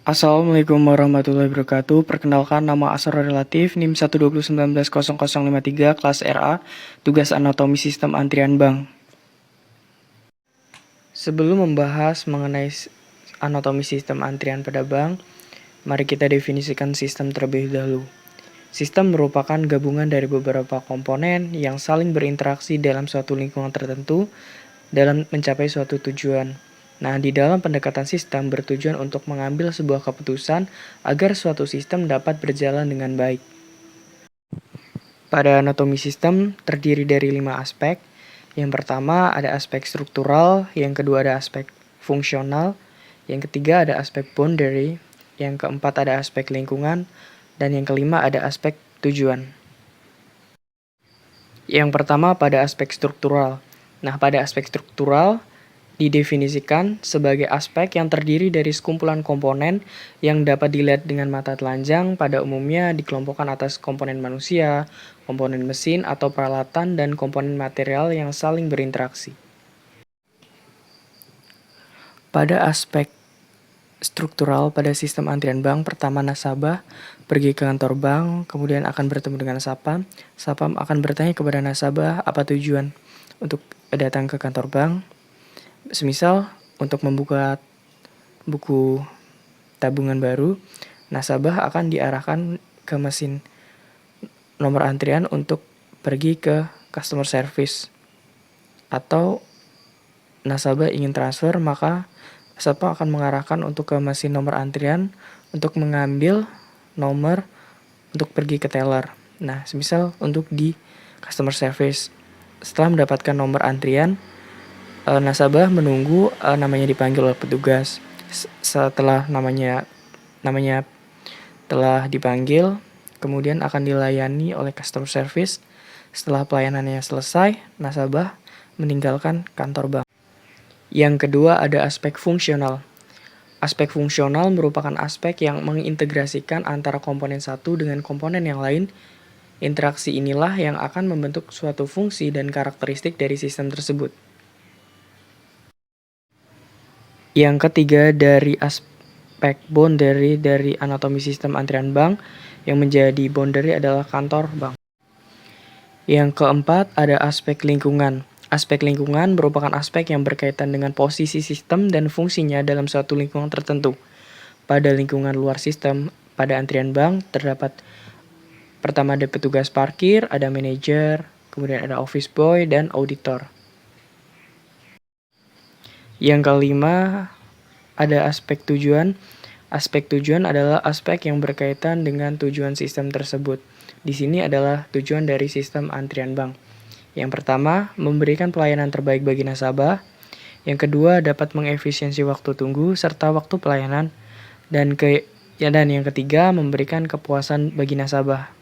Assalamualaikum warahmatullahi wabarakatuh. Perkenalkan, nama Asrul Relatif, NIM 120190053, kelas RA, tugas anatomi sistem antrian bank. Sebelum membahas mengenai anatomi sistem antrian pada bank, mari kita definisikan sistem terlebih dahulu. Sistem merupakan gabungan dari beberapa komponen yang saling berinteraksi dalam suatu lingkungan tertentu dalam mencapai suatu tujuan. Nah, di dalam pendekatan sistem bertujuan untuk mengambil sebuah keputusan agar suatu sistem dapat berjalan dengan baik. Pada anatomi sistem terdiri dari 5 aspek. Yang pertama ada aspek struktural, yang kedua ada aspek fungsional, yang ketiga ada aspek boundary, yang keempat ada aspek lingkungan, dan yang kelima ada aspek tujuan. Yang pertama pada aspek struktural. Nah, pada aspek struktural didefinisikan sebagai aspek yang terdiri dari sekumpulan komponen yang dapat dilihat dengan mata telanjang, pada umumnya dikelompokkan atas komponen manusia, komponen mesin atau peralatan, dan komponen material yang saling berinteraksi. Pada aspek struktural pada sistem antrian bank, pertama nasabah pergi ke kantor bank, kemudian akan bertemu dengan Sapam. Sapam akan bertanya kepada nasabah apa tujuan untuk datang ke kantor bank. Semisal untuk membuka buku tabungan baru, nasabah akan diarahkan ke mesin nomor antrian untuk pergi ke customer service. Atau nasabah ingin transfer, maka nasabah akan mengarahkan untuk ke mesin nomor antrian untuk mengambil nomor untuk pergi ke teller. Nah, semisal untuk di customer service, setelah mendapatkan nomor antrian, nasabah menunggu namanya dipanggil oleh petugas. Setelah namanya telah dipanggil, kemudian akan dilayani oleh customer service. Setelah pelayanannya selesai, nasabah meninggalkan kantor bank. Yang kedua ada aspek fungsional. Aspek fungsional merupakan aspek yang mengintegrasikan antara komponen satu dengan komponen yang lain. Interaksi inilah yang akan membentuk suatu fungsi dan karakteristik dari sistem tersebut. Yang ketiga dari aspek boundary dari anatomi sistem antrian bank, yang menjadi boundary adalah kantor bank. Yang keempat ada aspek lingkungan. Aspek lingkungan merupakan aspek yang berkaitan dengan posisi sistem dan fungsinya dalam suatu lingkungan tertentu. Pada lingkungan luar sistem, pada antrian bank terdapat pertama ada petugas parkir, ada manajer, kemudian ada office boy, dan auditor. Yang kelima ada aspek tujuan. Aspek tujuan adalah aspek yang berkaitan dengan tujuan sistem tersebut. Di sini adalah tujuan dari sistem antrian bank. Yang pertama, memberikan pelayanan terbaik bagi nasabah. Yang kedua, dapat mengefisiensi waktu tunggu serta waktu pelayanan. Dan yang ketiga, memberikan kepuasan bagi nasabah.